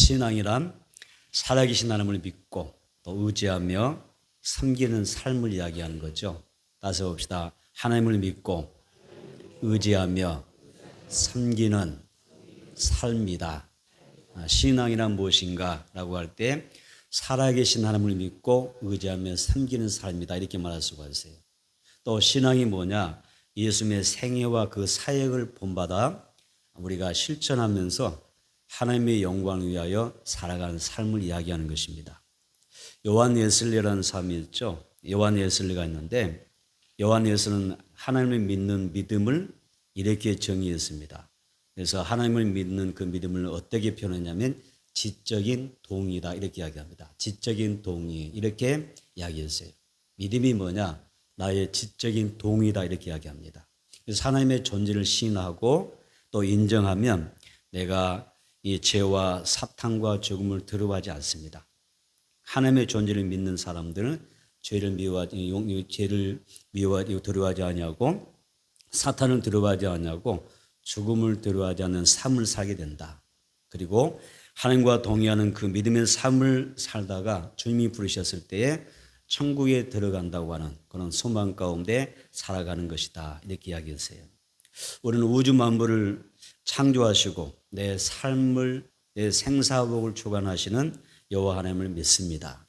신앙이란 살아계신 하나님을 믿고 또 의지하며 섬기는 삶을 이야기하는 거죠. 따서 봅시다. 하나님을 믿고 의지하며 섬기는 삶이다. 신앙이란 무엇인가 라고 할 때 살아계신 하나님을 믿고 의지하며 섬기는 삶이다, 이렇게 말할 수가 있어요. 또 신앙이 뭐냐? 예수님의 생애와 그 사역을 본받아 우리가 실천하면서 하나님의 영광을 위하여 살아가는 삶을 이야기하는 것입니다. 요한 웨슬리라는 사람이 있죠. 요한 웨슬리가 있는데, 요한 웨슬리는 하나님을 믿는 믿음을 이렇게 정의했습니다. 그래서 하나님을 믿는 그 믿음을 어떻게 표현했냐면 지적인 동의다, 이렇게 이야기합니다. 지적인 동의, 이렇게 이야기했어요. 믿음이 뭐냐? 나의 지적인 동의다, 이렇게 이야기합니다. 그래서 하나님의 존재를 시인하고 또 인정하면 내가 이 죄와 사탄과 죽음을 두려워하지 않습니다. 하나님의 존재를 믿는 사람들은 죄를 미워하지 두려워하지 않냐고, 사탄을 두려워하지 않냐고, 죽음을 두려워하지 않는 삶을 살게 된다. 그리고 하나님과 동의하는 그 믿음의 삶을 살다가 주님이 부르셨을 때에 천국에 들어간다고 하는 그런 소망 가운데 살아가는 것이다, 이렇게 이야기했어요. 우리는 우주 만물을 창조하시고 내 삶을, 내 생사복을 주관하시는 여호와 하나님을 믿습니다.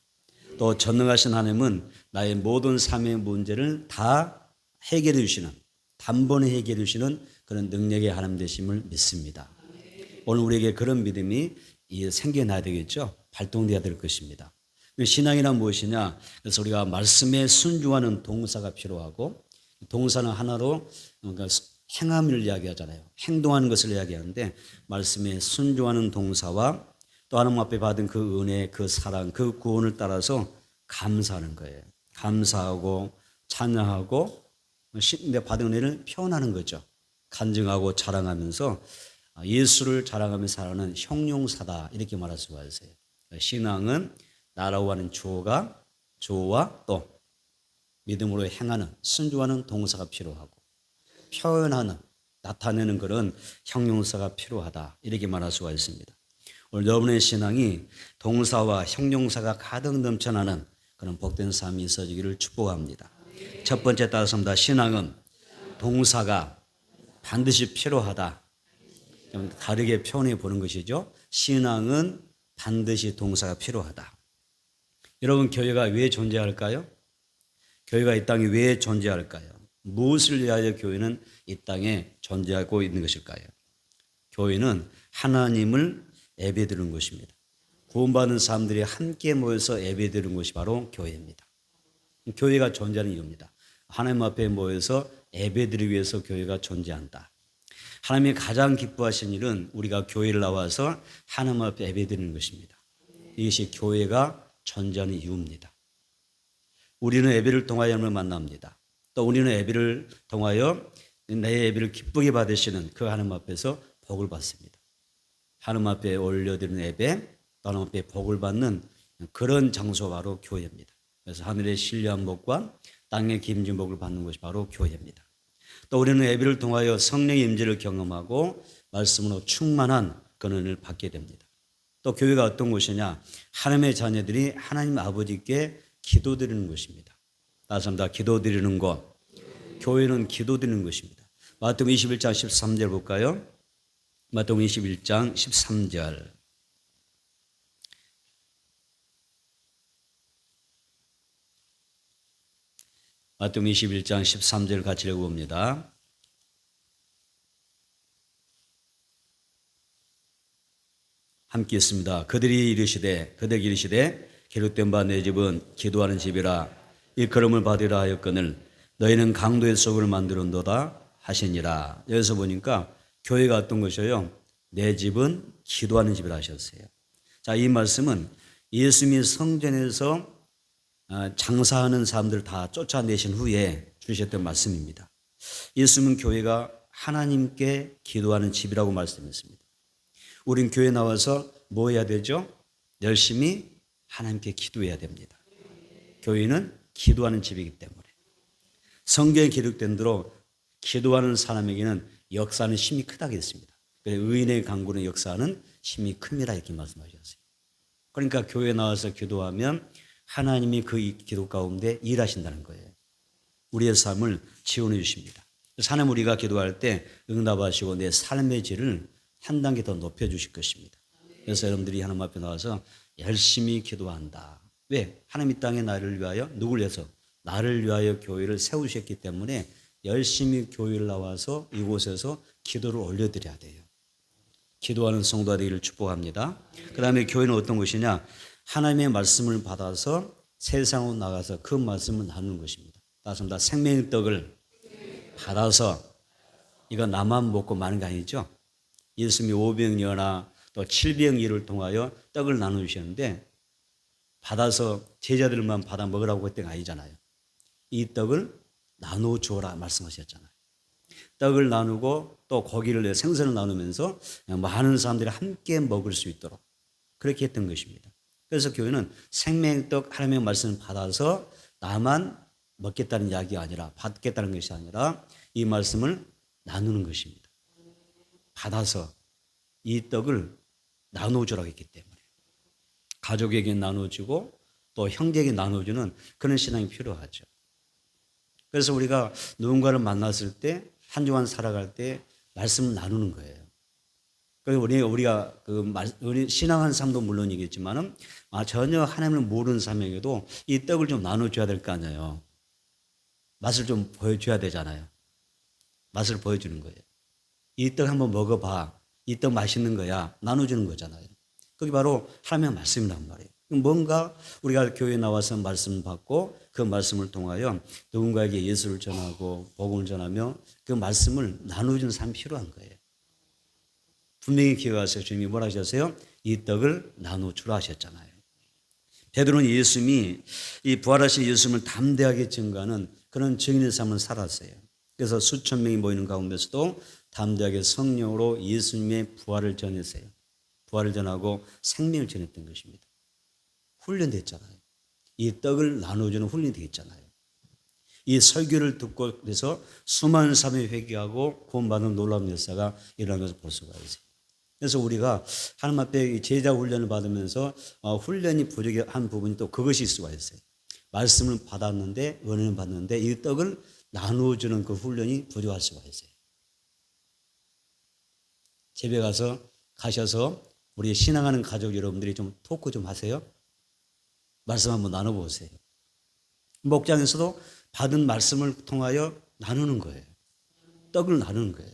또 전능하신 하나님은 나의 모든 삶의 문제를 다 해결해 주시는, 단번에 해결해 주시는 그런 능력의 하나님 되심을 믿습니다. 오늘 우리에게 그런 믿음이 생겨나야 되겠죠. 발동돼야 될 것입니다. 신앙이란 무엇이냐? 그래서 우리가 말씀에 순종하는 동사가 필요하고, 동사는 하나로 그러니까 행함을 이야기하잖아요. 행동하는 것을 이야기하는데, 말씀에 순종하는 동사와 또 하나님 앞에 받은 그 은혜, 그 사랑, 그 구원을 따라서 감사하는 거예요. 감사하고 찬양하고 내 받은 은혜를 표현하는 거죠. 간증하고 자랑하면서 예수를 자랑하며 살아가는 형용사다, 이렇게 말할 수가 있어요. 신앙은 나라고 하는 주어와 또 믿음으로 행하는, 순종하는 동사가 필요하고, 표현하는, 나타내는 그런 형용사가 필요하다, 이렇게 말할 수가 있습니다. 오늘 여러분의 신앙이 동사와 형용사가 가득 넘쳐나는 그런 복된 삶이 있어지기를 축복합니다. 첫 번째 따라서입니다. 신앙은 동사가 반드시 필요하다. 좀 다르게 표현해 보는 것이죠. 신앙은 반드시 동사가 필요하다. 여러분, 교회가 왜 존재할까요? 교회가 이 땅에 왜 존재할까요? 무엇을 위하여 교회는 이 땅에 존재하고 있는 것일까요? 교회는 하나님을 예배드리는 것입니다. 구원받은 사람들이 함께 모여서 예배드리는 것이 바로 교회입니다. 교회가 존재하는 이유입니다. 하나님 앞에 모여서 예배드리기 위해서 교회가 존재한다. 하나님이 가장 기뻐하신 일은 우리가 교회를 나와서 하나님 앞에 예배드리는 것입니다. 이것이 교회가 존재하는 이유입니다. 우리는 예배를 통하여 하나님을 만납니다. 또 우리는 예배를 통하여 내 예배를 기쁘게 받으시는 그 하나님 앞에서 복을 받습니다. 하나님 앞에 올려드리는 예배, 또 하나님 앞에 복을 받는 그런 장소가 바로 교회입니다. 그래서 하늘의 신령한 복과 땅의 기름진 복을 받는 것이 바로 교회입니다. 또 우리는 예배를 통하여 성령의 임재를 경험하고 말씀으로 충만한 권한을 받게 됩니다. 또 교회가 어떤 곳이냐? 하나님의 자녀들이 하나님 아버지께 기도드리는 것입니다. 다시 한번 기도드리는 것. 교회는 기도드리는 것입니다. 마태복음 21장 13절 볼까요? 마태복음 21장 13절. 마태복음 21장 13절 같이 읽어봅니다. 함께 있습니다. 그들에게 이르시되 기록된 바 내 집은 기도하는 집이라 일컬음을 받으라 하였거늘 너희는 강도의 속을 만들었도다 하시니라. 여기서 보니까 교회가 어떤 것이에요? 내 집은 기도하는 집이라 하셨어요. 자, 이 말씀은 예수님이 성전에서 장사하는 사람들 다 쫓아내신 후에 주셨던 말씀입니다. 예수님은 교회가 하나님께 기도하는 집이라고 말씀했습니다. 우린 교회 나와서 뭐 해야 되죠? 열심히 하나님께 기도해야 됩니다. 교회는 기도하는 집이기 때문에. 성경에 기록된 대로 기도하는 사람에게는 역사는 힘이 크다고 했습니다. 의인의 강구는 역사는 힘이 큽니다. 이렇게 말씀하셨어요. 그러니까 교회에 나와서 기도하면 하나님이 그 기도 가운데 일하신다는 거예요. 우리의 삶을 지원해 주십니다. 하나님 우리가 기도할 때 응답하시고 내 삶의 질을 한 단계 더 높여주실 것입니다. 그래서 여러분들이 하나님 앞에 나와서 열심히 기도한다. 왜? 하나님 이 땅에 나를 위하여 누굴 위해서? 나를 위하여 교회를 세우셨기 때문에 열심히 교회를 나와서 이곳에서 기도를 올려드려야 돼요. 기도하는 성도가 되기를 축복합니다. 그 다음에 교회는 어떤 것이냐? 하나님의 말씀을 받아서 세상으로 나가서 그 말씀을 나누는 것입니다. 따라서 다 생명의 떡을 받아서 이거 나만 먹고 마는 게 아니죠. 예수님이 500여나 또 700여를 통하여 떡을 나누셨는데 받아서 제자들만 받아 먹으라고 했던 게 아니잖아요. 이 떡을 나누어 주어라 말씀하셨잖아요. 떡을 나누고 또 고기를 생선을 나누면서 많은 사람들이 함께 먹을 수 있도록 그렇게 했던 것입니다. 그래서 교회는 생명떡 하나님의 말씀을 받아서 나만 먹겠다는 이야기가 아니라 받겠다는 것이 아니라 이 말씀을 나누는 것입니다. 받아서 이 떡을 나눠주라고 했기 때문에 가족에게 나눠주고 또 형제에게 나눠주는 그런 신앙이 필요하죠. 그래서 우리가 누군가를 만났을 때 한 주간 살아갈 때 말씀을 나누는 거예요. 그리고 우리가 우리 신앙한 삶도 물론이겠지만은 전혀 하나님을 모르는 사람에게도 이 떡을 좀 나눠줘야 될 거 아니에요. 맛을 좀 보여줘야 되잖아요. 맛을 보여주는 거예요. 이 떡 한번 먹어봐. 이 떡 맛있는 거야. 나눠주는 거잖아요. 그게 바로 하나님의 말씀이란 말이에요. 뭔가 우리가 교회에 나와서 말씀을 받고 그 말씀을 통하여 누군가에게 예수를 전하고 복음을 전하며 그 말씀을 나눠주는 사람이 필요한 거예요. 분명히 기억하세요. 주님이 뭐라 하셨어요? 이 떡을 나눠주라 하셨잖아요. 베드로는 예수님이 이 부활하신 예수님을 담대하게 증거하는 그런 증인의 삶을 살았어요. 그래서 수천 명이 모이는 가운데서도 담대하게 성령으로 예수님의 부활을 전했어요. 부활을 전하고 생명을 전했던 것입니다. 훈련됐잖아요. 이 떡을 나눠주는 훈련이 되겠잖아요. 이 설교를 듣고 그래서 수많은 사람이 회개하고 구원받는 놀라운 역사가 일어나는 것을 볼 수가 있어요. 그래서 우리가 하나님 앞에 제자 훈련을 받으면서 훈련이 부족한 부분이 또 그것이 있을 수가 있어요. 말씀을 받았는데 은혜를 받는데 이 떡을 나누어주는 그 훈련이 부족할 수가 있어요. 집에 가셔서 우리 신앙하는 가족 여러분들이 좀 토크 좀 하세요. 말씀 한번 나눠보세요. 목장에서도 받은 말씀을 통하여 나누는 거예요. 떡을 나누는 거예요.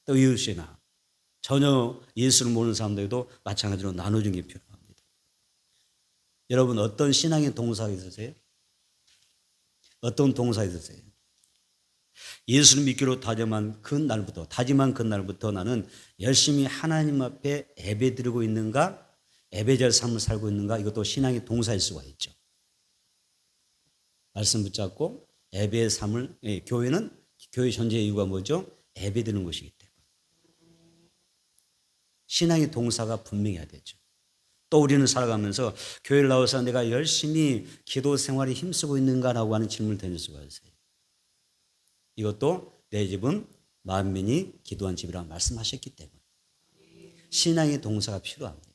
또 이웃이나 전혀 예수를 모르는 사람들도 마찬가지로 나눠주는 게 필요합니다. 여러분 어떤 신앙의 동사가 있으세요? 어떤 동사가 있으세요? 예수를 믿기로 다짐한 그날부터 나는 열심히 하나님 앞에 예배드리고 있는가? 예배자의 삶을 살고 있는가? 이것도 신앙의 동사일 수가 있죠. 말씀 붙잡고 예배의 삶을 교회는 교회 존재의 이유가 뭐죠? 예배드리는 것이기 때문에. 신앙의 동사가 분명해야 되죠. 또 우리는 살아가면서 교회를 나와서 내가 열심히 기도 생활에 힘쓰고 있는가라고 하는 질문을 던질 수가 있어요. 이것도 내 집은 만민이 기도한 집이라고 말씀하셨기 때문에 신앙의 동사가 필요합니다.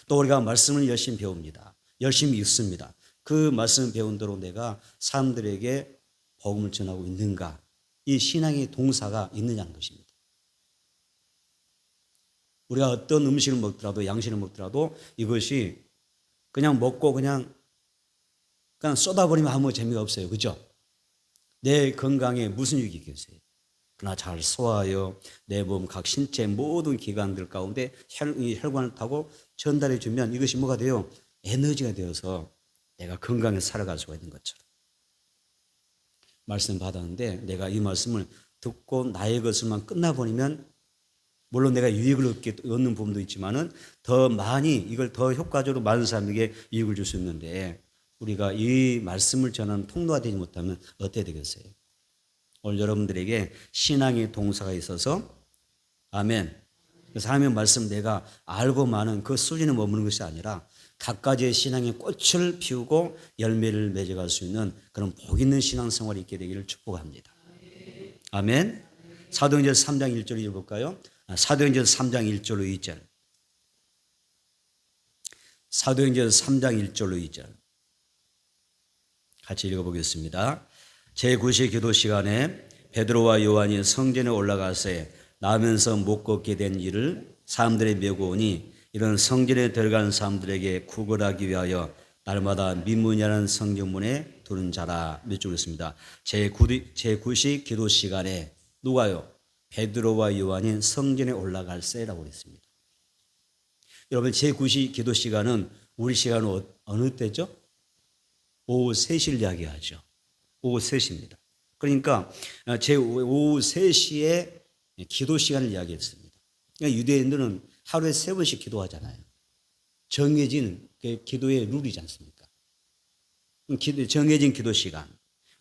또 우리가 말씀을 열심히 배웁니다. 열심히 읽습니다. 그 말씀을 배운 대로 내가 사람들에게 복음을 전하고 있는가? 이 신앙의 동사가 있느냐는 것입니다. 우리가 어떤 음식을 먹더라도 양식을 먹더라도 이것이 그냥 먹고 그냥 쏟아버리면 아무 재미가 없어요. 그렇죠? 내 건강에 무슨 유익이 있겠어요? 그러나 잘 소화하여 내 몸 각 신체 모든 기관들 가운데 혈관을 타고 전달해 주면 이것이 뭐가 돼요? 에너지가 되어서 내가 건강에 살아갈 수가 있는 것처럼. 말씀 받았는데 내가 이 말씀을 듣고 나의 것을만 끝나버리면 물론 내가 유익을 얻는 부분도 있지만은 더 많이 이걸 더 효과적으로 많은 사람에게 유익을 줄 수 있는데 우리가 이 말씀을 전하는 통로가 되지 못하면 어떻게 되겠어요? 오늘 여러분들에게 신앙의 동사가 있어서 아멘. 그래서 하나님의 말씀 내가 알고 많은 그 수준에 머무는 것이 아니라 각가지의 신앙의 꽃을 피우고 열매를 맺어갈 수 있는 그런 복 있는 신앙생활이 있게 되기를 축복합니다. 아멘. 사도행전 3장 1절 읽어볼까요? 사도행전 3장 1절로 2절. 사도행전 3장 1절로 2절. 같이 읽어보겠습니다. 제9시 기도 시간에 베드로와 요한이 성전에 올라가서 나면서 못 걷게 된 이를 사람들이 메고 오니 이런 성전에 들어가는 사람들에게 구걸하기 위하여 날마다 민문이라는 성전문에 두는 자라. 몇 줄 있습니다. 제9시 기도 시간에 누가요? 베드로와 요한이 성전에 올라갈세라고 했습니다. 여러분 제9시 기도 시간은 우리 시간은 어느 때죠? 오후 3시를 이야기하죠. 오후 3시입니다. 그러니까 오후 3시에 기도 시간을 이야기했습니다. 그러니까 유대인들은 하루에 3번씩 기도하잖아요. 정해진 기도의 룰이지 않습니까? 정해진 기도 시간.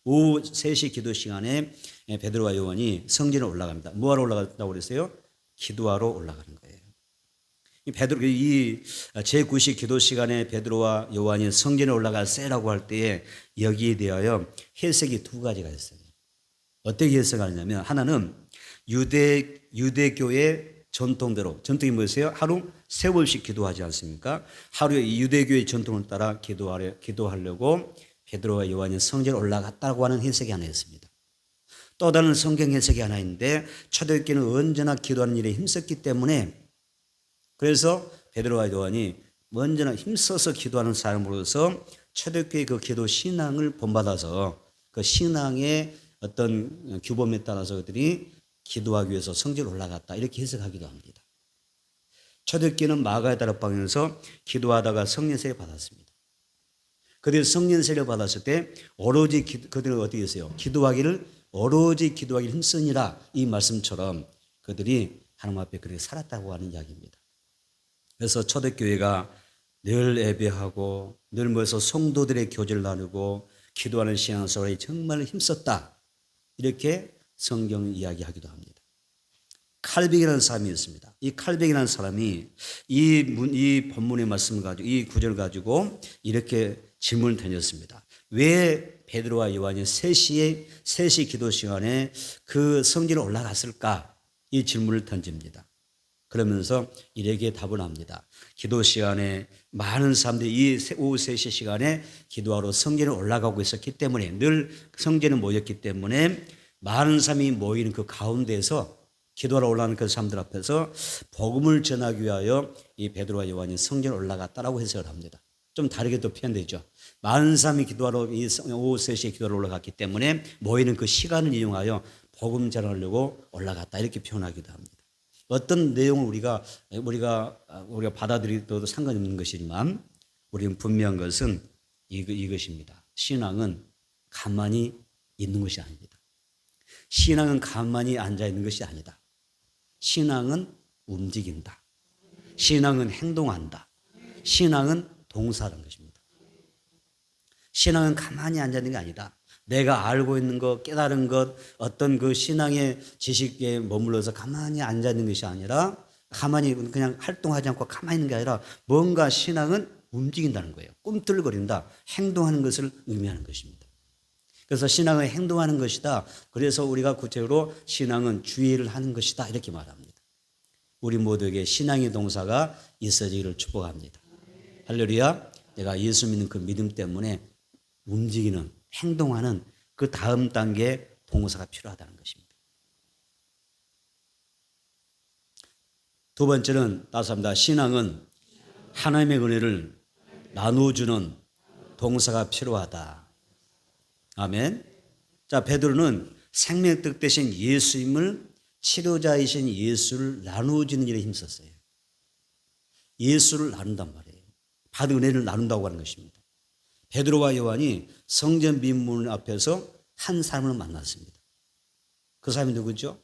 오후 3시 기도 시간에 베드로와 요한이 성전에 올라갑니다. 뭐하러 올라갔다고 그랬어요? 기도하러 올라가는 거예요. 이 제9시 기도 시간에 베드로와 요한이 성전에 올라갈세라고 할 때에 여기에 대하여 해석이 두 가지가 있어요. 어떻게 해석하느냐면 하나는 유대교의 전통이 뭐였어요? 하루 3번씩 기도하지 않습니까? 하루에 유대교의 전통을 따라 기도하려고 베드로와 요한이 성전에 올라갔다고 하는 해석이 하나 있습니다. 또 다른 성경 해석이 하나 있는데 초대교회는 언제나 기도하는 일에 힘썼기 때문에 그래서 베드로와 요한이 언제나 힘써서 기도하는 사람으로서 초대교회의 그 기도 신앙을 본받아서 그 신앙의 어떤 규범에 따라서 그들이 기도하기 위해서 성전에 올라갔다 이렇게 해석하기도 합니다. 초대교회는 마가의 다락방에서 기도하다가 성령세를 받았습니다. 그들이 성령세를 받았을 때 오로지 그들은 어떻게 했어요? 오로지 기도하기를 힘쓰니라 이 말씀처럼 그들이 하나님 앞에 그렇게 살았다고 하는 이야기입니다. 그래서 초대교회가 늘 예배하고 늘 모여서 성도들의 교제를 나누고 기도하는 신앙생활에 정말 힘썼다 이렇게 성경 이야기하기도 합니다. 칼뱅이라는 사람이 있습니다. 이 칼뱅이라는 사람이 이 본문의 말씀을 가지고 이 구절을 가지고 이렇게 질문을 던졌습니다. 왜 베드로와 요한이 3시 기도 시간에 그 성전에 올라갔을까? 이 질문을 던집니다. 그러면서 이렇게 답을 합니다. 기도 시간에 많은 사람들이 이 오후 3시 시간에 기도하러 성전에 올라가고 있었기 때문에 늘 성전에 모였기 때문에 많은 사람이 모이는 그 가운데에서 기도하러 올라가는 그 사람들 앞에서 복음을 전하기 위하여 이 베드로와 요한이 성전에 올라갔다라고 해석을 합니다. 좀 다르게 또 표현되죠. 많은 사람이 기도하러 이 오후 3시에 기도하러 올라갔기 때문에 모이는 그 시간을 이용하여 복음 전하려고 올라갔다 이렇게 표현하기도 합니다. 어떤 내용을 우리가 받아들이도 상관없는 것이지만 우리는 분명한 것은 이것입니다. 신앙은 가만히 있는 것이 아닙니다. 신앙은 가만히 앉아 있는 것이 아니다. 신앙은 움직인다. 신앙은 행동한다. 신앙은 동사라는 것입니다. 신앙은 가만히 앉아 있는 게 아니다. 내가 알고 있는 것, 깨달은 것, 어떤 그 신앙의 지식에 머물러서 가만히 앉아 있는 것이 아니라 가만히 그냥 활동하지 않고 가만히 있는 게 아니라 뭔가 신앙은 움직인다는 거예요. 꿈틀거린다. 행동하는 것을 의미하는 것입니다. 그래서 신앙은 행동하는 것이다. 그래서 우리가 구체적으로 신앙은 주의를 하는 것이다. 이렇게 말합니다. 우리 모두에게 신앙의 동사가 있어지기를 축복합니다. 할렐루야. 내가 예수 믿는 그 믿음 때문에 움직이는 행동하는 그 다음 단계 동사가 필요하다는 것입니다. 두 번째는 따스합니다. 신앙은 하나님의 은혜를 나누어주는 동사가 필요하다. 아멘. 자, 베드로는 생명뜻 대신 예수님을 치료자이신 예수를 나누어주는 일에 힘썼어요. 예수를 나눈단 말이에요. 받은 은혜를 나눈다고 하는 것입니다. 베드로와 요한이 성전 민문 앞에서 한 사람을 만났습니다. 그 사람이 누구죠?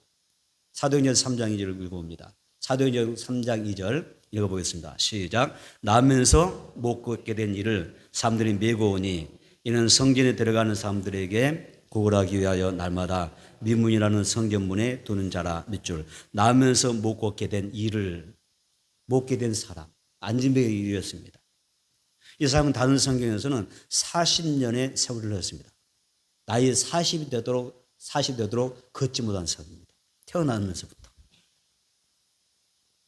사도행전 3장 2절을 읽어봅니다. 사도행전 3장 2절 읽어보겠습니다. 시작. 나면서 못 걷게 된 이를 사람들이 메고 오니 이는 성전에 들어가는 사람들에게 구걸하기 위하여 날마다 민문이라는 성전문에 두는 자라. 몇 줄. 나면서 못 걷게 된 이를 못 걷게 된 사람. 안진뱅이 일이었습니다. 이 사람은 다른 성경에서는 40년의 세월을 했습니다. 나이 40이 되도록 걷지 못한 사람입니다. 태어나면서부터.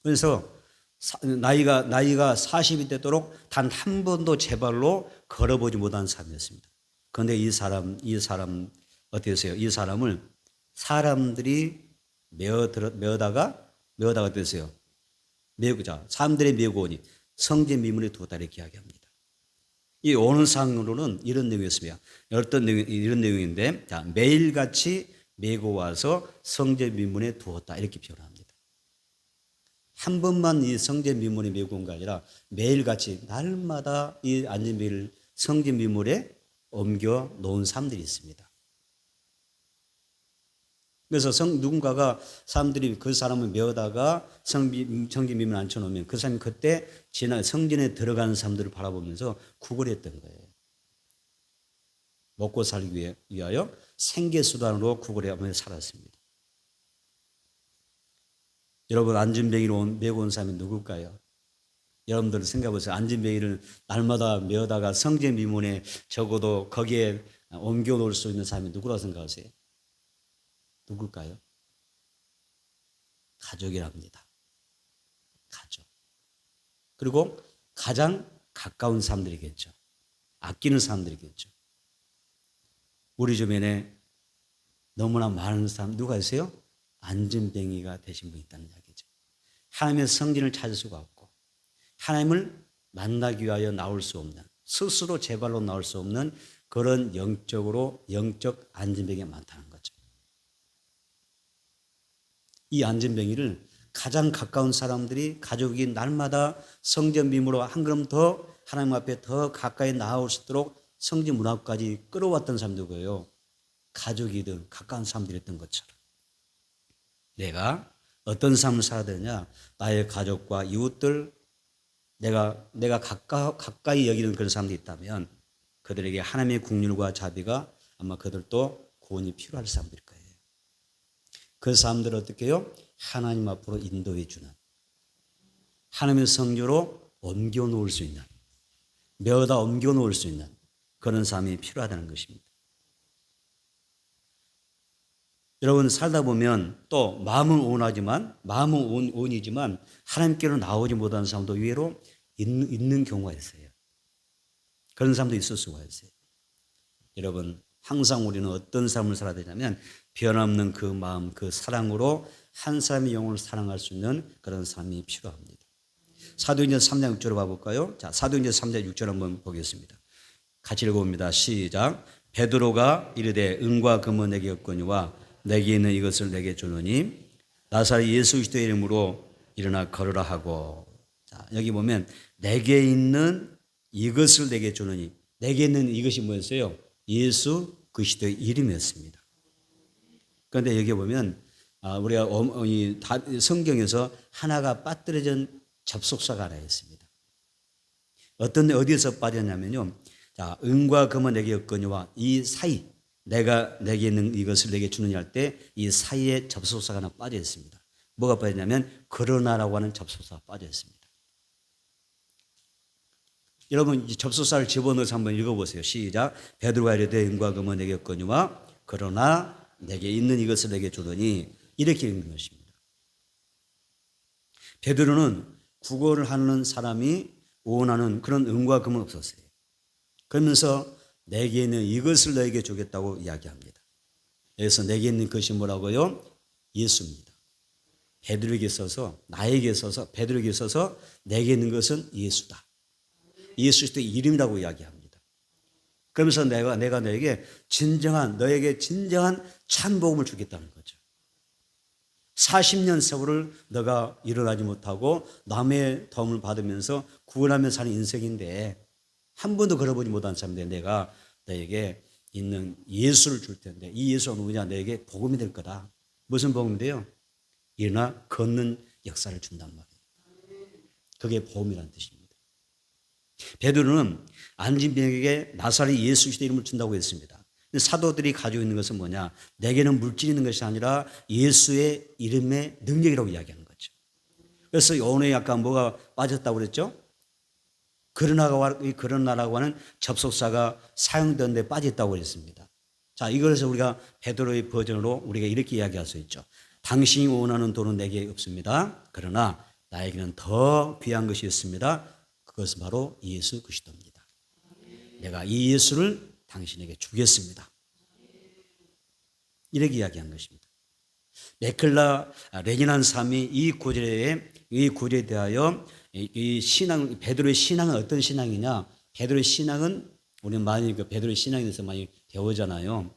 그래서 나이가 40이 되도록 단 한 번도 제 발로 걸어보지 못한 사람이었습니다. 그런데 이 사람 어땠어요? 이 사람을 사람들이 메어다가 어땠어요? 메우자 사람들의 메고 오니 성전 미문에 두었다 이렇게 이야기합니다. 이 오늘상으로는 이런 내용이었습니다. 이런 내용인데, 자, 매일같이 메고 와서 성전 미문에 두었다 이렇게 표현합니다. 한 번만 이 성전 미문에 메고 온 게 아니라 매일같이 날마다 이 안전벨을 성전 미문에 옮겨 놓은 사람들이 있습니다. 그래서 누군가가 사람들이 그 사람을 메어다가 성전 미문에 앉혀놓으면 그 사람이 그때 성전에 들어가는 사람들을 바라보면서 구걸했던 거예요. 먹고 살기 위하여 생계수단으로 구걸하며 살았습니다. 여러분, 안전뱅이로 메고 온 사람이 누굴까요? 여러분들 생각해보세요. 안전뱅이를 날마다 메어다가 성전 미문에 적어도 거기에 옮겨 놓을 수 있는 사람이 누구라고 생각하세요? 누굴까요? 가족이랍니다. 가족. 그리고 가장 가까운 사람들이겠죠. 아끼는 사람들이겠죠. 우리 주변에 너무나 많은 사람 누가 있어요? 안전뱅이가 되신 분이 있다는 이야기죠. 하나님의 성전을 찾을 수가 없고 하나님을 만나기 위하여 나올 수 없는, 스스로 제 발로 나올 수 없는 그런 영적 안전뱅이가 많다는 거죠. 이 안전뱅이를 가장 가까운 사람들이 가족이 날마다 성전 미문으로 한 걸음 더 하나님 앞에 더 가까이 나아올 수 있도록 성전 문 앞까지 끌어왔던 사람들이고요. 가족이든 가까운 사람들이었던 것처럼 내가 어떤 삶을 살아야 되느냐, 나의 가족과 이웃들, 내가 가까이 여기는 그런 사람들이 있다면 그들에게 하나님의 국률과 자비가 아마 그들도 구원이 필요할 사람들일 거예요. 그 사람들을 어떻게 해요? 하나님 앞으로 인도해 주는, 하나님의 성교로 옮겨 놓을 수 있는, 메어다 옮겨 놓을 수 있는 그런 삶이 필요하다는 것입니다. 여러분, 살다 보면 또 마음은 온이지만 하나님께로 나오지 못하는 사람도 의외로 있는 경우가 있어요. 그런 사람도 있을 수가 있어요. 여러분, 항상 우리는 어떤 삶을 살아야 되냐면 변함없는 그 마음, 그 사랑으로 한 사람의 영혼을 사랑할 수 있는 그런 삶이 필요합니다. 사도행전 3장 6절을 봐볼까요? 자, 사도행전 3장 6절 한번 보겠습니다. 같이 읽어봅니다. 시작. 베드로가 이르되 은과 금은 내게 없거니와 내게 있는 이것을 내게 주노니 나사렛 예수 그리스도의 이름으로 일어나 걸으라 하고. 자, 여기 보면 내게 있는 이것을 내게 주노니, 내게 있는 이것이 뭐였어요? 예수 그리스도의 이름이었습니다. 그런데 여기 보면 우리가 성경에서 하나가 빠뜨려진 접속사가 하나 있습니다. 어디에서 빠졌냐면요. 자, 은과 금은 내게 없거니와 이 사이, 내가 내게 있는 이것을 내게 주느냐 할 때 이 사이에 접속사가 하나 빠져 있습니다. 뭐가 빠졌냐면 그러나라고 하는 접속사가 빠져 있습니다. 여러분, 이 접속사를 집어넣어서 한번 읽어보세요. 시작. 베드로가 이르되 은과 금은 내게 없거니와 그러나 내게 있는 이것을 내게 주더니, 이렇게 읽는 것입니다. 베드로는 국어를 하는 사람이 원하는 그런 은과 금은 없었어요. 그러면서 내게 있는 이것을 너에게 주겠다고 이야기합니다. 여기서 내게 있는 것이 뭐라고요? 예수입니다. 베드로에게 있어서, 나에게 있어서, 베드로에게 있어서 내게 있는 것은 예수다. 예수 그리스도의 이름이라고 이야기합니다. 그러면서 내가 너에게 너에게 진정한 참 복음을 주겠다는 거죠. 40년 세월을 너가 일어나지 못하고 남의 도움을 받으면서 구원하며 사는 인생인데 한 번도 걸어보지 못한 사람인데 내가 너에게 있는 예수를 줄 텐데 이 예수가 누구냐? 너에게 복음이 될 거다. 무슨 복음인데요? 일어나 걷는 역사를 준단 말이에요. 그게 복음이라는 뜻입니다. 베드로는 안진병에게 나사렛 예수 그리스도의 이름을 준다고 했습니다. 사도들이 가지고 있는 것은 뭐냐? 내게는 물질이 있는 것이 아니라 예수의 이름의 능력이라고 이야기하는 거죠. 그래서 오늘 아까 뭐가 빠졌다고 그랬죠? 그러나라고 하는 접속사가 사용된 데 빠졌다고 그랬습니다. 자, 이것에서 우리가 베드로의 버전으로 우리가 이렇게 이야기할 수 있죠. 당신이 원하는 돈은 내게 없습니다. 그러나 나에게는 더 귀한 것이 있습니다. 그것은 바로 예수 그리스도입니다. 내가 이 예수를 당신에게 주겠습니다. 이렇게 이야기한 것입니다. 메클라 레니난 사람이 이 구절에 대하여 이 신앙, 베드로의 신앙은 어떤 신앙이냐? 베드로의 신앙은 우리는 많이 그 베드로의 신앙에 대해서 많이 배우잖아요.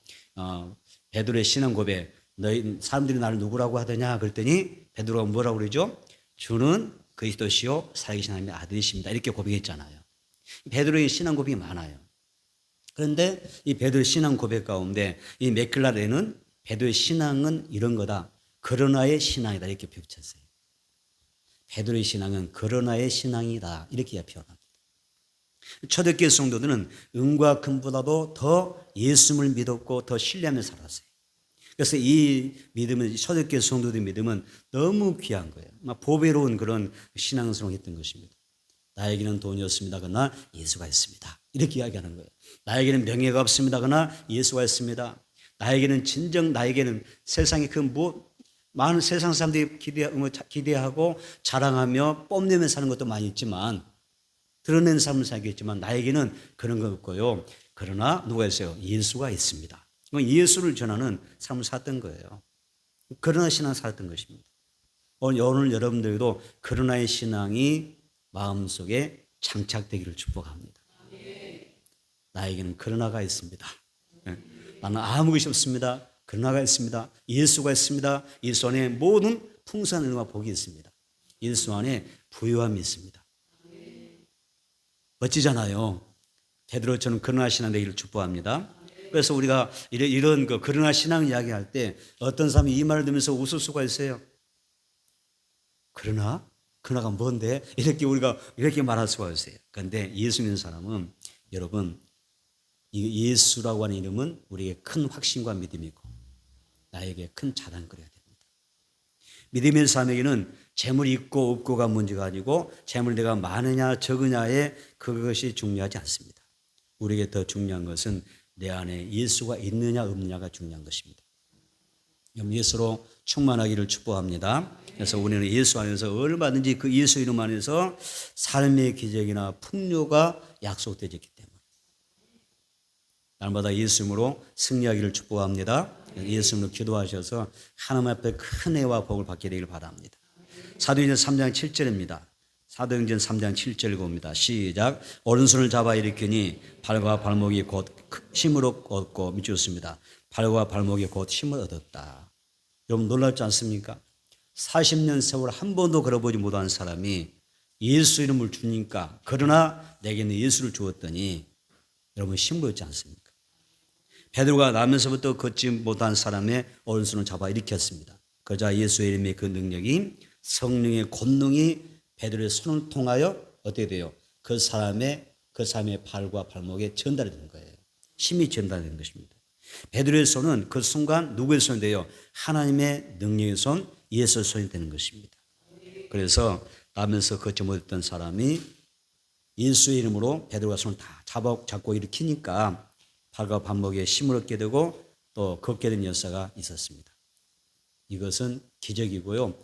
베드로의 신앙 고백, 너희 사람들이 나를 누구라고 하더냐? 그랬더니 베드로가 뭐라고 그러죠? 주는 그리스도시요 살아계신 하나님의 아들이십니다. 이렇게 고백했잖아요. 베드로의 신앙 고백이 많아요. 그런데 이 베드로의 신앙 고백 가운데 이 메클라레는 베드로의 신앙은 이런 거다. 그러나의 신앙이다. 이렇게 표현했어요. 베드로의 신앙은 그러나의 신앙이다. 이렇게 표현합니다. 초대교회 성도들은 은과 금보다도 더 예수님을 믿었고 더 신뢰하며 살았어요. 그래서 이 믿음은, 초대교회 성도들의 믿음은 너무 귀한 거예요. 막 보배로운 그런 신앙스러운 했던 것입니다. 나에게는 돈이 없습니다. 그러나 예수가 있습니다. 이렇게 이야기하는 거예요. 나에게는 명예가 없습니다. 그러나 예수가 있습니다. 나에게는 세상에 많은 세상 사람들이 기대하고 자랑하며 뽐내며 사는 것도 많이 있지만, 드러내는 삶을 살겠지만 나에게는 그런 거 없고요. 그러나 누가 있어요? 예수가 있습니다. 예수를 전하는 삶을 살았던 거예요. 그러나 신앙을 살았던 것입니다. 오늘 여러분들도 그러나의 신앙이 마음속에 장착되기를 축복합니다. 나에게는 그러나가 있습니다. 나는 아무 것이 없습니다. 그러나가 있습니다. 예수가 있습니다. 예수 안에 모든 풍성한 은혜와 복이 있습니다. 예수 안에 부유함이 있습니다. 멋지잖아요. 베드로처럼 그러나 신앙 되기를 축복합니다. 그래서 우리가 이런 그러나 신앙 이야기할 때 어떤 사람이 이 말을 들으면서 웃을 수가 있어요. 그러나가 뭔데? 우리가 이렇게 말할 수가 있어요. 그런데 예수 믿는 사람은, 여러분, 이 예수라고 하는 이름은 우리에게 큰 확신과 믿음이고 나에게 큰 자랑거리가 됩니다. 믿음의 사람에게는 재물이 있고 없고가 문제가 아니고 재물 내가 많으냐 적으냐에 그것이 중요하지 않습니다. 우리에게 더 중요한 것은 내 안에 예수가 있느냐 없느냐가 중요한 것입니다. 예수로 충만하기를 축복합니다. 그래서 우리는 예수 안에서 얼마든지 그 예수 이름 안에서 삶의 기적이나 풍요가 약속되어 있기 때문에 날마다 예수 이름으로 승리하기를 축복합니다. 예수 이름으로 기도하셔서 하나님 앞에 큰 은혜와 복을 받게 되기를 바랍니다. 사도행전 3장 7절입니다. 사도행전 3장 7절 봅니다. 시작. 오른손을 잡아 일으키니 발과 발목이 곧 힘으로 얻고, 미쳤습니다. 발과 발목이 곧 힘을 얻었다. 여러분 놀랍지 않습니까? 40년 세월 한 번도 걸어보지 못한 사람이 예수 이름을 주니까, 그러나 내게는 예수를 주었더니 여러분 힘을 얻지 않습니까? 베드로가 나면서부터 걷지 못한 사람의 오른손을 잡아 일으켰습니다. 그러자 예수의 이름의 그 능력이, 성령의 권능이 베드로의 손을 통하여 어떻게 돼요? 그 사람의 발과 발목에 전달이 되는 거예요. 힘이 전달되는 것입니다. 베드로의 손은 그 순간 누구의 손이 돼요? 하나님의 능력의 손, 예수의 손이 되는 것입니다. 그래서 나면서 걷지 못했던 사람이 예수의 이름으로 베드로가 손을 다 잡고 일으키니까 발과 발목에 힘을 얻게 되고 또 걷게 된 역사가 있었습니다. 이것은 기적이고요.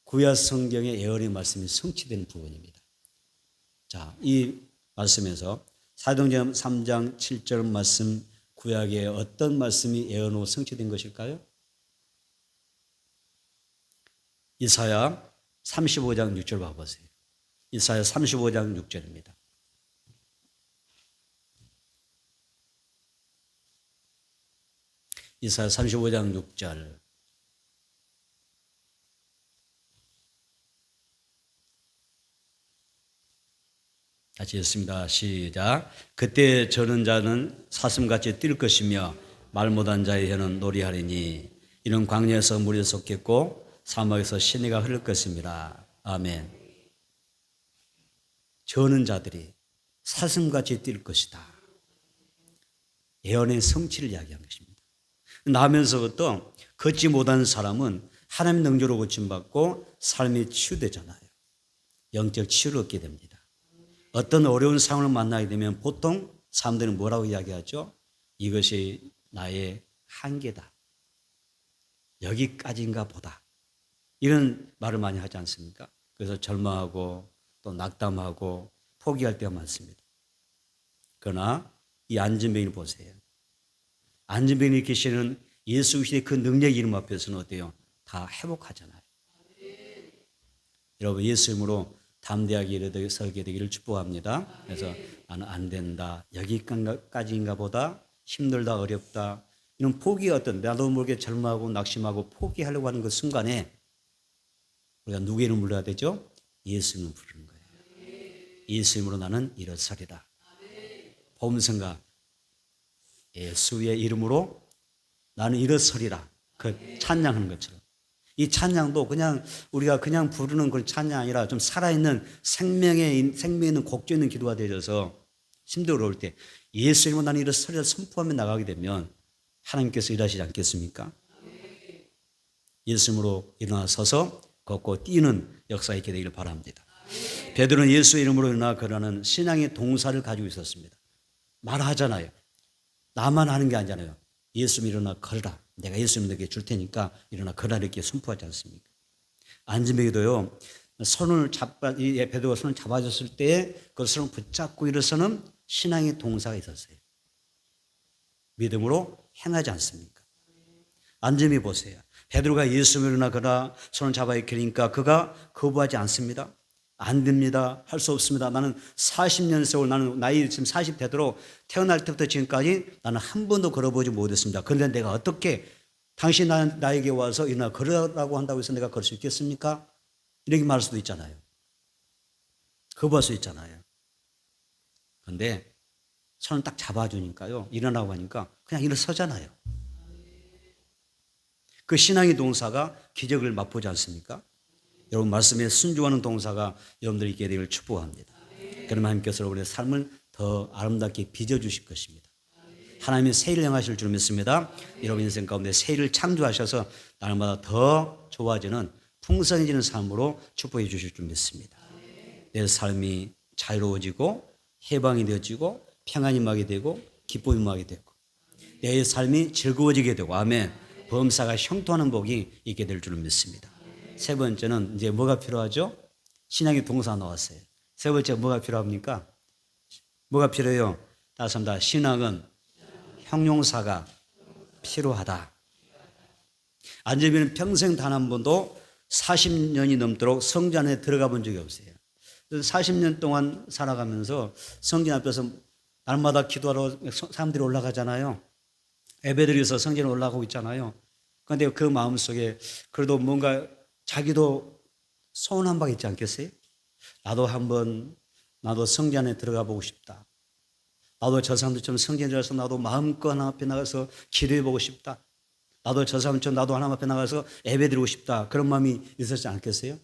구약 성경의 예언의 말씀이 성취되는 부분입니다. 자, 이 말씀에서 사도행전 3장 7절 말씀, 구약의 어떤 말씀이 예언으로 성취된 것일까요? 이사야 35장 6절 봐보세요. 이사야 35장 6절입니다. 이사야 35장 6절. 같이 읽습니다. 시작. 그때 저는 자는 사슴같이 뛸 것이며 말 못한 자의 혀는 노래하리니 이는 광야에서 물이 솟겠고 사막에서 시내가 흐를 것입니다. 아멘. 저는 자들이 사슴같이 뛸 것이다. 예언의 성취를 이야기한 것입니다. 나면서부터 걷지 못한 사람은 하나님의 능조로 고침받고 삶이 치유되잖아요. 영적 치유를 얻게 됩니다. 어떤 어려운 상황을 만나게 되면 보통 사람들은 뭐라고 이야기하죠? 이것이 나의 한계다. 여기까지인가 보다. 이런 말을 많이 하지 않습니까? 그래서 절망하고 또 낙담하고 포기할 때가 많습니다. 그러나 이 안진뱅이를 보세요. 안진뱅이 계시는 예수 그리스도의 그 능력 이름 앞에서는 어때요? 다 회복하잖아요. 여러분 예수 이름으로 담대하게 설게 되기를 축복합니다. 그래서 나는 안 된다. 여기까지인가 보다. 힘들다. 어렵다. 이런 포기가 어떤 나도 모르게 절망하고 낙심하고 포기하려고 하는 그 순간에 우리가 누구의 이름을 불러야 되죠? 예수 이름을 부르는 거예요. 예수 이름으로 나는 일어서리라. 보험성가 예수의 이름으로 나는 일어서리라. 그 찬양하는 것처럼. 이 찬양도 그냥 우리가 그냥 부르는 그런 찬양이 아니라 좀 살아있는 생명에 있는 곡조 있는 기도가 되어서 힘들고 어려울 때 예수 이름으로 나는 일어서리라 선포하며 나가게 되면 하나님께서 일하시지 않겠습니까? 예수 이름으로 일어나 서서 걷고 뛰는 역사가 있게 되기를 바랍니다. 베드로는 예수 이름으로 일어나 걸으라는 신앙의 동사를 가지고 있었습니다. 말하잖아요. 나만 하는 게 아니잖아요. 예수 일어나 걸으라. 내가 예수 너에게 줄 테니까 일어나 걸으라 이렇게 선포하지 않습니까? 안진뱅이도요. 베드로가 손을 잡아줬을 때 그 손을 붙잡고 일어서는 신앙의 동사가 있었어요. 믿음으로 행하지 않습니까? 안진뱅이 보세요. 베드로가 예수 일어나 걸으라 손을 잡아 일으키니까 그가 거부하지 않습니다. 안 됩니다. 할 수 없습니다. 나는 40년 세월 나는 나이 지금 40 되도록 태어날 때부터 지금까지 나는 한 번도 걸어보지 못했습니다. 그런데 내가 어떻게 당신 나에게 와서 일어나 걸으라고 한다고 해서 내가 걸을 수 있겠습니까? 이렇게 말할 수도 있잖아요. 거부할 수 있잖아요. 그런데 손을 딱 잡아주니까요. 일어나고 하니까 그냥 일어서잖아요. 그 신앙의 동사가 기적을 맛보지 않습니까? 여러분 말씀에 순종하는 동사가 여러분들이 있게 되기를 축복합니다. 그러면 하나님께서 우리의 삶을 더 아름답게 빚어주실 것입니다. 하나님이 새 일을 행하실 줄 믿습니다. 여러분 인생 가운데 새 일을 창조하셔서 날마다 더 좋아지는 풍성해지는 삶으로 축복해 주실 줄 믿습니다. 내 삶이 자유로워지고 해방이 되어지고 평안이 임하게 되고 기쁨이 임하게 되고 내 삶이 즐거워지게 되고 아멘. 범사가 형통하는 복이 있게 될 줄 믿습니다. 세 번째는 이제 뭐가 필요하죠? 신앙의 동사 나왔어요. 세 번째 뭐가 필요합니까? 뭐가 필요해요? 다시 한번 신앙은 형용사가 필요하다. 안진뱅이는 평생 단 한 번도 40년이 넘도록 성전 안에 들어가 본 적이 없어요. 40년 동안 살아가면서 성전 앞에서 날마다 기도하러 사람들이 올라가잖아요. 예배드려서 성전에 올라가고 있잖아요. 그런데 그 마음속에 그래도 뭔가 자기도 소원 한 방 있지 않겠어요? 나도 성전 안에 들어가 보고 싶다. 나도 저 사람들처럼 성전에 들어가서 나도 마음껏 하나님 앞에 나가서 기도해 보고 싶다. 나도 저 사람처럼 나도 하나님 앞에 나가서 예배 드리고 싶다. 그런 마음이 있었지 않겠어요?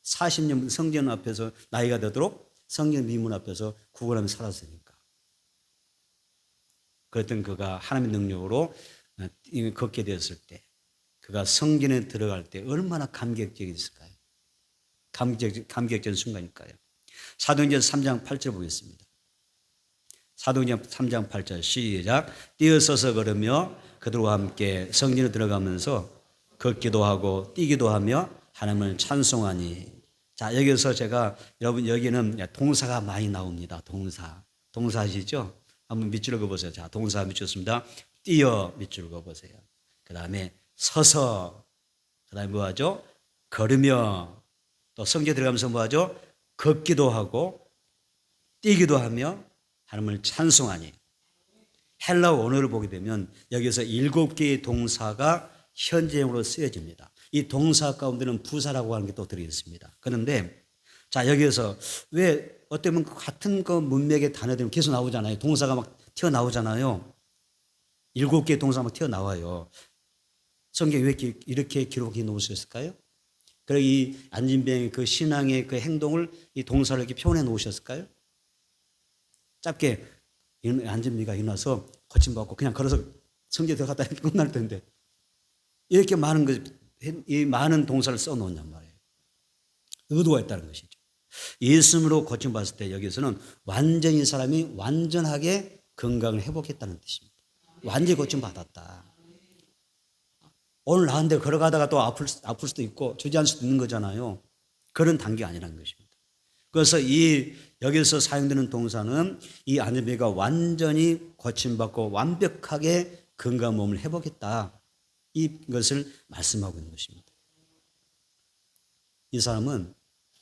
40년 성전 앞에서 나이가 되도록 성전 미문 앞에서 구걸하며 살았으니까. 그랬던 그가 하나님의 능력으로 걷게 되었을 때 그가 성전에 들어갈 때 얼마나 감격적이었을까요? 감격적인 순간일까요? 사도행전 3장 8절 보겠습니다. 사도행전 3장 8절 시작. 뛰어서서 걸으며 그들과 함께 성전에 들어가면서 걷기도 하고 뛰기도 하며 하나님을 찬송하니. 자, 여기서 제가 여러분 여기는 동사가 많이 나옵니다. 동사시죠? 한번 밑줄 그어보세요. 자, 동사 밑줄 씁니다. 뛰어 밑줄 그어보세요. 그 다음에 서서, 그 다음에 뭐 하죠? 걸으며, 또 성전에 들어가면서 뭐 하죠? 걷기도 하고 뛰기도 하며 하나님을 찬송하니. 헬라어 원어를 보게 되면 여기서 7개의 동사가 현재형으로 쓰여집니다. 이 동사 가운데는 부사라고 하는 게 또 들어있습니다. 그런데 자, 여기에서 왜 어쩌면 같은 그 문맥의 단어들이 계속 나오잖아요. 동사가 막 튀어나오잖아요. 7개의 동사가 막 튀어나와요. 성경에 왜 이렇게 기록해 놓으셨을까요? 그리고 이 안진뱅의 그 신앙의 그 행동을 이 동사를 이렇게 표현해 놓으셨을까요? 짧게 안진뱅이가 일어나서 거침받고 그냥 걸어서 성전에 들어갔다 끝날 텐데 이렇게 이 많은 동사를 써 놓냐 말이에요. 의도가 있다는 것이죠. 예수님으로 고침받았을 때 여기서는 완전히 사람이 완전하게 건강을 회복했다는 뜻입니다. 완전히 고침받았다. 오늘 나한테 걸어가다가 또 아플 수도 있고 주저앉을 수도 있는 거잖아요. 그런 단계가 아니라는 것입니다. 그래서 이 여기서 사용되는 동사는 이 아내비가 완전히 고침받고 완벽하게 건강한 몸을 회복했다. 이것을 말씀하고 있는 것입니다. 이 사람은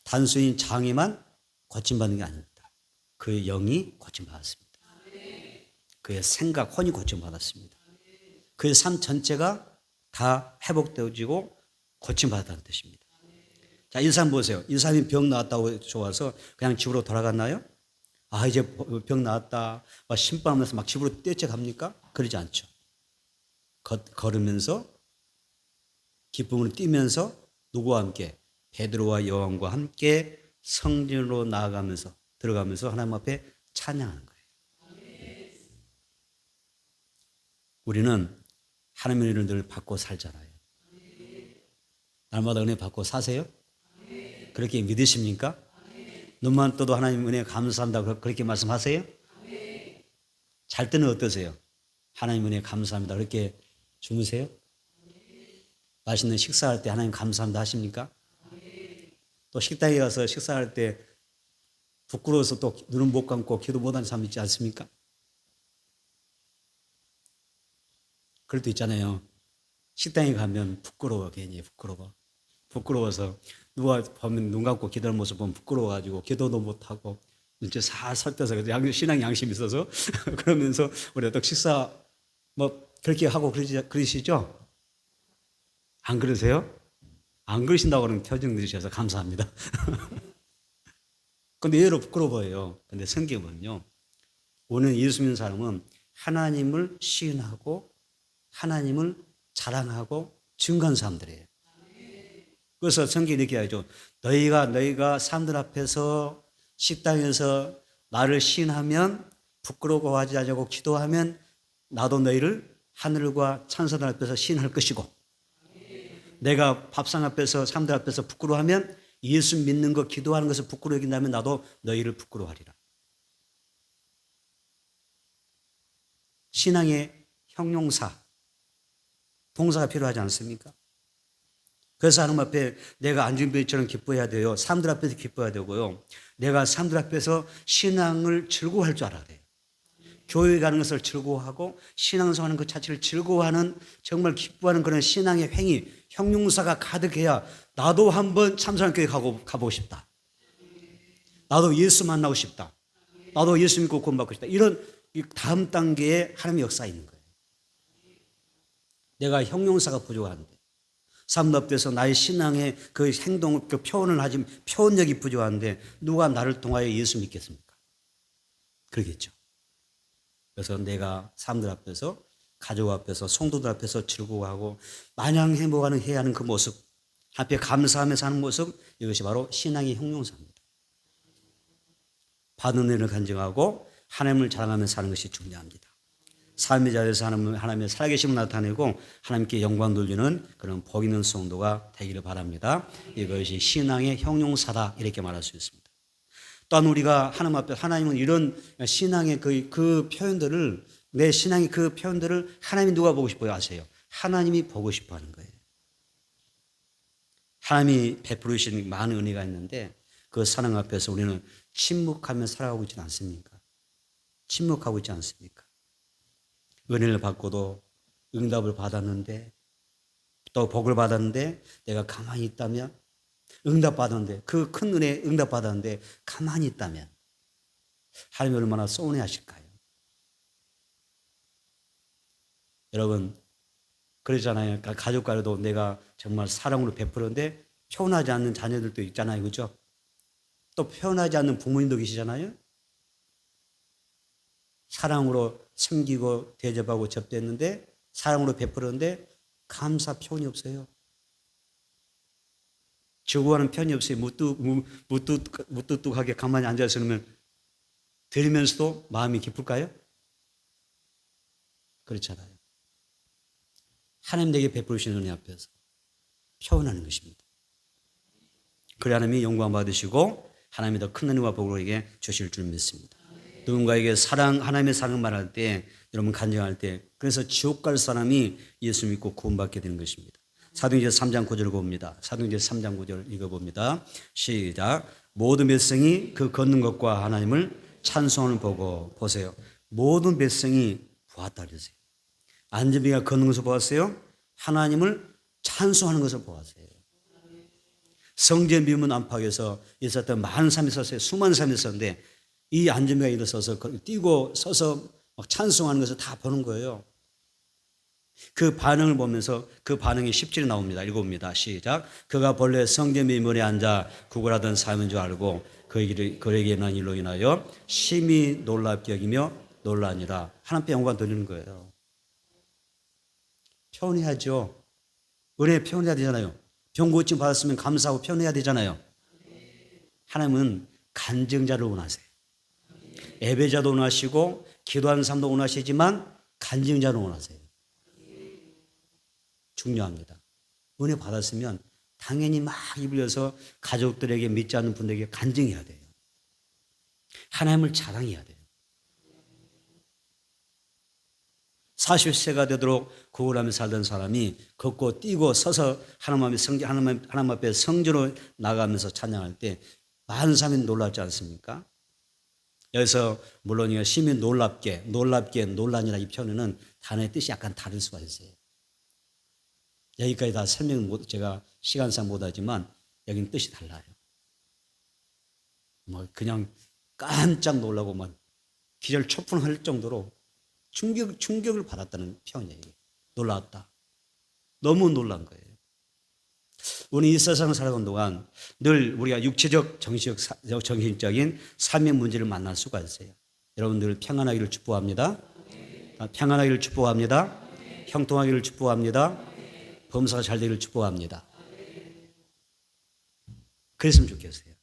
단순히 장애만 고침받는 게 아닙니다. 그의 영이 고침받았습니다. 그의 생각, 혼이 고침받았습니다. 그의 삶 전체가 다 회복되어지고 고침받았다는 뜻입니다. 자, 이 사람 보세요. 이 사람이 병 나았다고 좋아서 그냥 집으로 돌아갔나요? 아, 이제 병 나았다. 막 신바하면서 막 집으로 뛰쳐갑니까? 그러지 않죠. 걸으면서 기쁨으로 뛰면서 누구와 함께? 베드로와 요한과 함께 성전으로 나아가면서 들어가면서 하나님 앞에 찬양하는 거예요. 우리는 하나님의 은혜를 늘 받고 살잖아요. 날마다 은혜 받고 사세요? 그렇게 믿으십니까? 눈만 떠도 하나님 은혜 감사한다고 그렇게 말씀하세요? 잘 때는 어떠세요? 하나님 은혜 감사합니다. 그렇게 주무세요? 맛있는 식사할 때 하나님 감사합니다 하십니까? 또 식당에 가서 식사할 때 부끄러워서 또 눈은 못 감고 기도 못하는 사람 있지 않습니까? 그럴 때 있잖아요. 식당에 가면 부끄러워, 괜히 부끄러워. 부끄러워서 누가 보면 눈 감고 기도하는 모습 보면 부끄러워가지고 기도도 못하고 눈치 살 살펴서 신앙 양심이 있어서 그러면서 우리가 또 식사 뭐 그렇게 하고 그러시죠? 안 그러세요? 안 그러신다고 하면 표정 들으셔서 감사합니다. 근데 의외로 부끄러워 보여요. 근데 성경은요, 오늘 예수 믿는 사람은 하나님을 시인하고 하나님을 자랑하고 증거한 사람들이에요. 그래서 성경이 이렇게 하죠. 너희가 사람들 앞에서 식당에서 나를 시인하면 부끄러워하지 않고 기도하면 나도 너희를 하늘과 천사들 앞에서 시인할 것이고, 내가 밥상 앞에서 사람들 앞에서 부끄러워하면 예수 믿는 거 기도하는 것을 부끄러워 여긴다면 나도 너희를 부끄러워하리라. 신앙의 형용사, 동사가 필요하지 않습니까? 그래서 하나님 앞에 내가 안중병처럼 기뻐해야 돼요. 사람들 앞에서 기뻐해야 되고요. 내가 사람들 앞에서 신앙을 즐거워할 줄 알아야 돼요. 교회 가는 것을 즐거워하고 신앙생활하는 것 자체를 즐거워하는 정말 기뻐하는 그런 신앙의 행위, 형용사가 가득해야 나도 한번 참사랑교회 가보고 싶다. 나도 예수 만나고 싶다. 나도 예수 믿고 구원받고 싶다. 이런 다음 단계에 하나님의 역사가 있는 거예요. 내가 형용사가 부족한데 사람들 앞에서 나의 신앙의 그 행동, 그 표현을 하지, 표현력이 부족한데 누가 나를 통하여 예수 믿겠습니까? 그러겠죠. 그래서 내가 사람들 앞에서, 가족 앞에서, 성도들 앞에서 즐거워하고 마냥 행복하는 해야 하는 그 모습, 앞에 감사하면서 하는 모습, 이것이 바로 신앙의 형용사입니다. 받은 은혜를 간증하고 하나님을 자랑하면서 사는 것이 중요합니다. 삶의 자리에서 하나님의 살아계심을 나타내고 하나님께 영광 돌리는 그런 복 있는 성도가 되기를 바랍니다. 이것이 신앙의 형용사다, 이렇게 말할 수 있습니다. 또한 우리가 하나님 앞에, 하나님은 이런 신앙의 그 표현들을, 내 신앙의 그 표현들을 하나님이 누가 보고 싶어요 아세요? 하나님이 보고 싶어 하는 거예요. 하나님이 베풀으신 많은 은혜가 있는데 그 사랑 앞에서 우리는 침묵하며 살아가고 있지 않습니까? 침묵하고 있지 않습니까? 은혜를 받고도 응답을 받았는데, 또 복을 받았는데 내가 가만히 있다면, 응답 받았는데, 그 큰 은혜 응답 받았는데 가만히 있다면 하나님이 얼마나 서운해하실까요? 여러분 그러잖아요. 가족 간에도 내가 정말 사랑으로 베풀었는데 표현하지 않는 자녀들도 있잖아요. 그렇죠? 또 표현하지 않는 부모님도 계시잖아요. 사랑으로 섬기고 대접하고 접대했는데, 사랑으로 베풀었는데 감사 표현이 없어요. 즐거워하는 표현이 없어요. 무뚝뚝하게 가만히 앉아있으면 들으면서도 마음이 기쁠까요? 그렇잖아요. 하나님 내게 베풀으신 은혜 앞에서 표현하는 것입니다. 그래 하나님이 영광 받으시고 하나님이 더 큰 은혜와 복을 우리에게 주실 줄 믿습니다. 누군가에게 하나님의 사랑을 말할 때, 여러분 간증할 때, 그래서 지옥 갈 사람이 예수 믿고 구원받게 되는 것입니다. 사도행전 3장 9절 봅니다. 사도행전 3장 9절 읽어봅니다. 시작. 모든 백성이 그 걷는 것과 하나님을 찬송하는 보고 보세요. 모든 백성이 보았다 그러세요. 안전병이가 걷는 것을 보았어요. 하나님을 찬송하는 것을 보았어요. 성전 미문 안팎에서 있었던 많은 사람이 있었어요. 수많은 사람이 있었는데 이 안전병이가 일어서서 뛰고 서서 막 찬송하는 것을 다 보는 거예요. 그 반응을 보면서 그 반응이 10절에 나옵니다. 읽어봅니다. 시작. 그가 본래 성전 미문에 앉아 구걸하던 사람인 줄 알고 그에게 난 일로 인하여 심히 놀랍게 여기며 놀라니라. 하나님께 영광 돌리는 거예요. 표현해야죠. 은혜 표현해야 되잖아요. 병 고침 받았으면 감사하고 표현해야 되잖아요. 하나님은 간증자를 원하세요. 예배자도 원하시고 기도하는 사람도 원하시지만 간증자를 원하세요. 중요합니다. 은혜 받았으면 당연히 막 입을려서 가족들에게 믿지 않는 분들에게 간증해야 돼요. 하나님을 자랑해야 돼요. 40세가 되도록 구걸하며 살던 사람이 걷고 뛰고 서서 하나님 앞에 성전으로 나가면서 찬양할 때 많은 사람이 놀랐지 않습니까? 여기서 물론 심히 놀랍게 놀라니라 이 표현은 단어의 뜻이 약간 다를 수가 있어요. 여기까지 다 설명 제가 시간상 못하지만 여기는 뜻이 달라요. 뭐 그냥 깜짝 놀라고 막 기절초풍할 정도로 충격을 받았다는 표현이에요. 놀랐다. 너무 놀란 거예요. 우리 이 세상을 살아가는 동안 늘 우리가 육체적, 정신적인 삶의 문제를 만날 수가 있어요. 여러분들 평안하기를 축복합니다. 평안하기를 축복합니다. 형통하기를 축복합니다. 범사가 잘 되기를 축복합니다. 그랬으면 좋겠어요.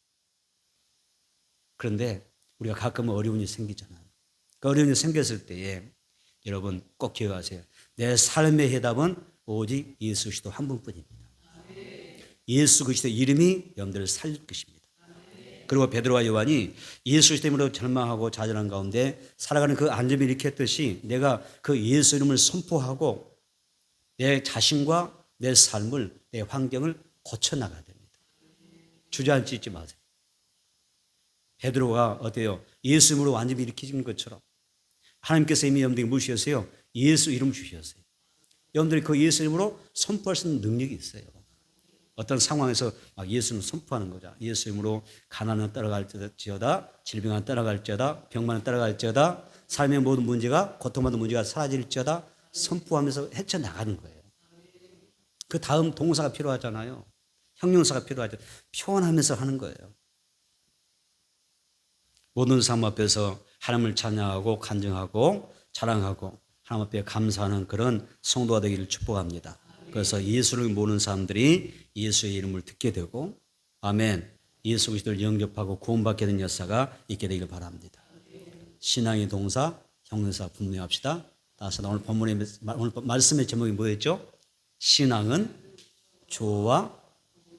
그런데 우리가 가끔은 어려움이 생기잖아요. 그 어려움이 생겼을 때에 여러분 꼭 기억하세요. 내 삶의 해답은 오직 예수 그리스도 한 분뿐입니다. 예수 그리스도 이름이 여러분들을 살릴 것입니다. 그리고 베드로와 요한이 예수 그리스도 이름으로 절망하고 좌절한 가운데 살아가는 그 안전을 일으켰듯이 내가 그 예수 이름을 선포하고 내 자신과 내 삶을, 내 환경을 고쳐나가야 됩니다. 주저앉지 마세요. 베드로가 어때요? 예수 이름으로 완전히 일으키신 것처럼 하나님께서 이미 여러분들에게 무시하세요. 예수 이름 주셨어요. 여러분들이 그 예수 이름으로 선포할 수 있는 능력이 있어요. 어떤 상황에서 막 예수는 선포하는 거죠. 예수 이름으로 가난은 따라갈지어다, 질병은 따라갈지어다, 병만은 따라갈지어다, 삶의 모든 문제가, 고통받는 문제가 사라질지어다 선포하면서 헤쳐나가는 거예요. 그 다음 동사가 필요하잖아요. 형용사가 필요하죠. 표현하면서 하는 거예요. 모든 삶 앞에서 하나님을 찬양하고 간증하고 자랑하고 하나님 앞에 감사하는 그런 성도가 되기를 축복합니다. 그래서 예수를 모르는 사람들이 예수의 이름을 듣게 되고 아멘. 예수 그리스도를 영접하고 구원받게 된 역사가 있게 되기를 바랍니다. 신앙의 동사, 형용사 분명합시다. 따라서 오늘 말씀의 제목이 뭐였죠? 신앙은 조와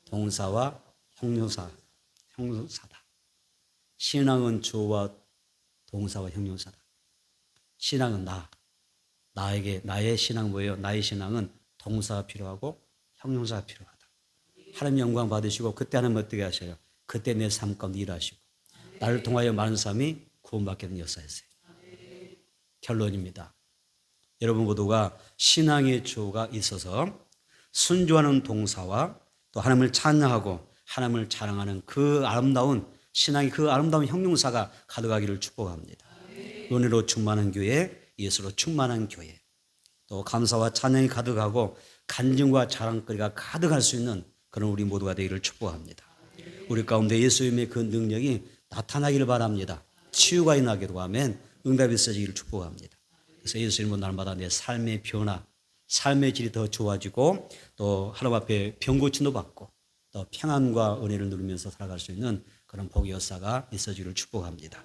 동사와 형용사다. 신앙은 조와 동사와 형용사다. 신앙은 나의 신앙은 뭐예요? 나의 신앙은 동사가 필요하고 형용사가 필요하다. 하나님 영광 받으시고 그때 하나님 어떻게 하셔요? 그때 내 삶 가운데 일하시고 나를 통하여 많은 사람이 구원받게 된 역사였어요. 결론입니다. 여러분 모두가 신앙의 조가 있어서 순종하는 동사와 또 하나님을 찬양하고 하나님을 자랑하는 그 아름다운 신앙의 그 아름다운 형용사가 가득하기를 축복합니다. 은혜로 충만한 교회, 예수로 충만한 교회, 또 감사와 찬양이 가득하고 간증과 자랑거리가 가득할 수 있는 그런 우리 모두가 되기를 축복합니다. 우리 가운데 예수님의 그 능력이 나타나기를 바랍니다. 치유가 일어나기도 하면 응답이 있어지기를 축복합니다. 그래서 예수님은 날마다 내 삶의 변화, 삶의 질이 더 좋아지고 또 하나님 앞에 병 고침도 받고 또 평안과 은혜를 누리면서 살아갈 수 있는 그런 복의 역사가 있어지기를 축복합니다.